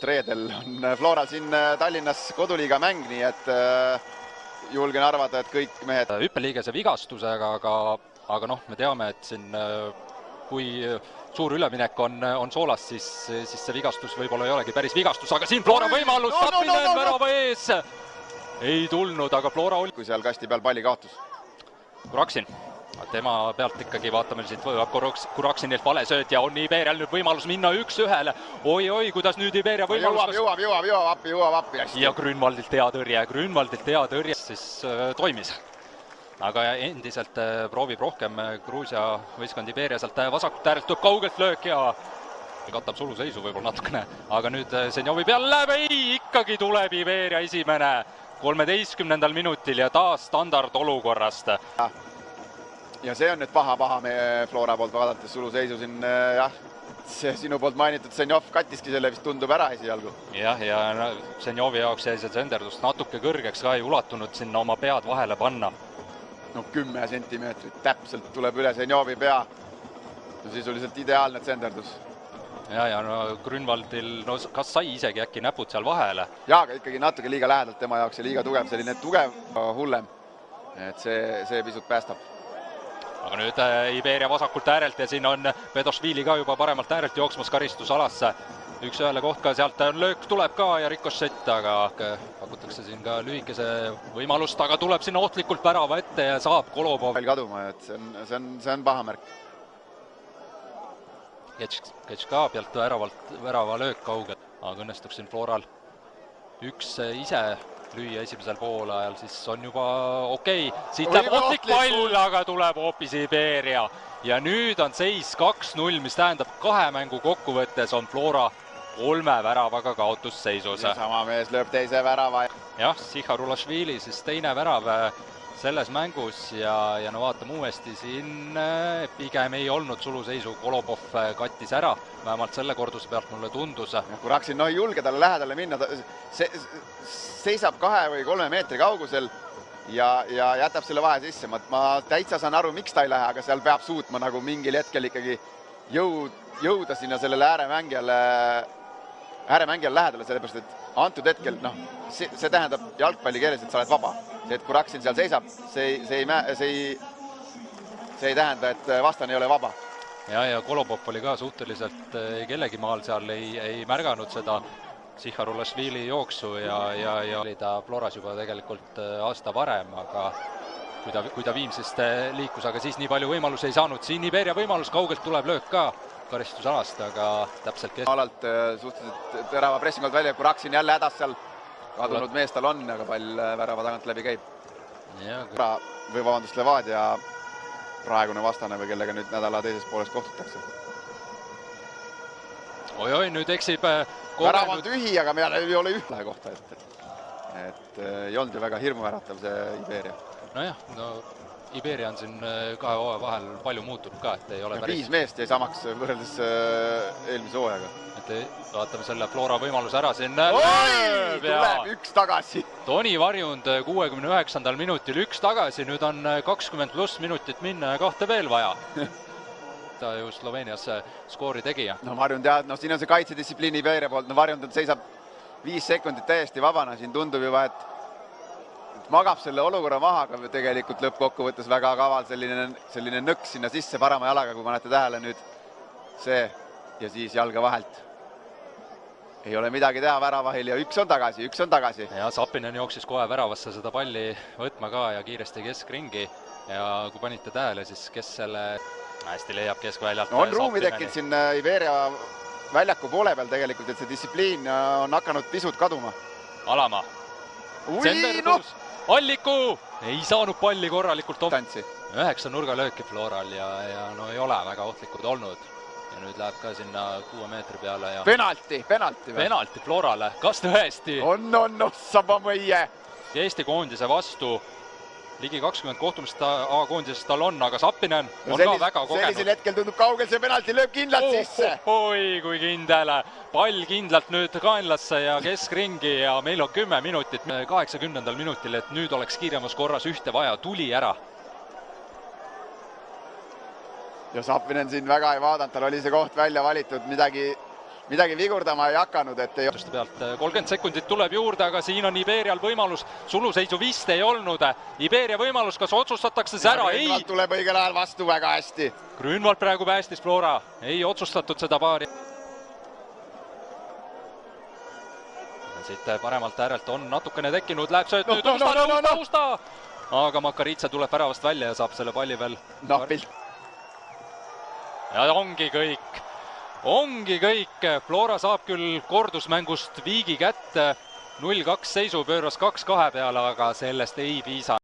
Reedel on Floral siin Tallinnas koduliiga mäng, nii et julgen arvata, et kõik mehed hüppeliigese vigastusega, aga noh, me teame, et siin kui suur üleminek on Soolas, siis see vigastus võib-olla ei olegi päris vigastus, aga siin Flora võimalus, Sapinen värava ees ei tulnud, aga Flora oli. Kui seal kasti peal palli kaotus. Kuraksin, tema pealt ikkagi vaatame siit Kuraksinilt valesööt ja on Ibeerial nüüd võimalus minna 1-1. Oi, kuidas nüüd Iberia võimalus. Jõuab appi. Ja Grünwaldilt hea tõrje, siis toimis. Aga endiselt proovib rohkem Gruusia võistkond Iberia sealt vasakult äärelt tuleb kaugelt löök ja katab suluseisu võib-olla natukene. Aga nüüd Senjovi peal läheb, ikkagi tuleb Iberia esimene 13. minutil ja taas standard olukorrast. Ja see on nüüd paha meie Flora poolt vaadates suluseisu siin, jah, see sinu poolt mainitud Senjov kattiski selle vist tundub ära esialgu. Jah, ja Senjovi jaoks jäi see senderdust natuke kõrgeks ka ei ulatunud sinna oma pead vahele panna. No 10 sentimeetrit täpselt tuleb üle Senjovi pea. Sisuliselt ideaalne senderdus. Ja no Grünwaldil, no kas sai isegi äkki näpud seal vahele? Jaa, aga ikkagi natuke liiga lähedalt tema jaoks ja liiga tugev, selline tugev hullem. Et see pisut päästab. Aga nüüd Iberia vasakult äärelt ja siin on Pedošvili ka juba paremalt äärelt jooksmas karistusalasse. 1-1 koht ka, sealt löök tuleb ka ja rikošett, aga pakutakse siin ka lühikese võimalust, aga tuleb sinna ohtlikult värava ette ja saab Kolobov. Kaduma, et see on paha märk. Ketš ka pealt värava löök kaugelt, aga õnnestuks siin Floral üks ise lüüa esimesel poolajal, siis on juba okei. Siit läheb ohtlik pall, aga tuleb hoopis Iberia. Ja nüüd on seis 2-0, mis tähendab 2 mängu kokkuvõttes on Flora 3 väravaga kaotusseisus. Sama mees lööb teise värava. Jah, Siharulašvili siis teine värav selles mängus ja no vaatame uuesti siin pigem ei olnud suluseisu, Kolobov kattis ära, vähemalt selle korduse pealt mulle tundus. Kuraksin, no ei julge talle lähedale minna, seisab 2 või 3 meetri kaugusel ja jätab selle vahe sisse. Ma täitsa saan aru, miks ta ei lähe, aga seal peab suutma nagu mingil hetkel ikkagi jõuda sinna sellele ääremängijale lähedale, sellepärast et antud hetkel, see tähendab jalgpalli keeles, et sa oled vaba. See, et Kuraksin seal seisab, see ei tähenda, et vastan ei ole vaba. Ja Kolobov oli ka suhteliselt kellegi maal seal, ei märganud seda Siharulašvili jooksu ja oli ta Floras juba tegelikult aasta varem, aga kui ta Viimsist liikus, aga siis nii palju võimalusi ei saanud. Siin Iberia võimalus, kaugelt tuleb löök ka karistusalast, aga täpselt alalt suhteliselt terava pressingult välja, Kuraksin jälle hädas seal. Kadunud mees tal on, aga pall värava tagant läbi käib. Levadia praegune vastane või kellega nüüd nädala teises pooles kohtutakse. Oi, nüüd eksib. Värav on tühi, aga meil ei ole ühtlahe kohta. Et ei olnud ju väga hirmuväratav see Iberia. Nojah, Iberia on siin 2 hooaja vahel palju muutunud ka, et ei ole päris... 5 meest jäi samaks võrreldes eelmise hooajaga. Vaatame selle Flora võimalus ära siin. Tuleb 1 tagasi. Toni Varjund 69. minutil 1 tagasi, nüüd on 20+ minutit minna ja 2 veel vaja. Ta ju Sloveenias skoori tegija. Varjund jah, siin on see kaitsedistsipliini Iberia poolt. Varjund seisab 5 sekundit täiesti vabana, siin tundub juba, et magab selle olukorra maha, aga tegelikult lõppkokkuvõttes väga kaval selline nõks sinna sisse parema jalaga, kui panete tähele nüüd see ja siis jalga vahelt. Ei ole midagi teha väravahil ja 1 on tagasi. Ja Sapinen jooksis kohe väravasse seda palli võtma ka ja kiiresti keskringi ja kui panite tähele, siis kes selle hästi leiab keskväljalt. On ruumi tekkinud siin Iberia väljaku poole peal tegelikult, et see distsipliin on hakanud pisut kaduma. Alama. Senderdus. Alliku! Ei saanud palli korralikult 9 nurgalööki Floral ja no ei ole väga ohtlikud olnud. Ja nüüd läheb ka sinna 6 meetri peale ja... Penalti Florale. Kas tõesti? On, sama mõie. Eesti koondise vastu ligi 20 kohtumist A-koondisest tal on, aga Sapinen on ka väga kogenud. Sellisel hetkel tundub kaugel, see penalti lööb kindlalt sisse. Oi, kui kindel. Pall kindlalt nüüd kaenlasse ja keskringi ja meil on 10 minutit 80. minutil, et nüüd oleks kiiremas korras ühte vaja. Tuli ära. Ja Sapinen siin väga ei vaadanud, tal oli see koht välja valitud, midagi midagi vigurdama ei hakanud, et ei... pealt 30 sekundit tuleb juurde, aga siin on Iberial võimalus, suluseisu vist ei olnud. Iberia võimalus, kas otsustatakse see ära? Ei! Tuleb õigel ajal vastu väga hästi. Grünwald praegu päästis Flora, ei otsustatud seda paari. Siit paremalt äärelt on natukene tekkinud, läheb sööt nüüd Usta, aga Makaritsa tuleb väravast välja ja saab selle palli veel napilt. Ja ongi kõik. Flora saab küll kordusmängust viigi kätte, 0-2 seisu, pööras 2-2 peale, aga sellest ei piisa.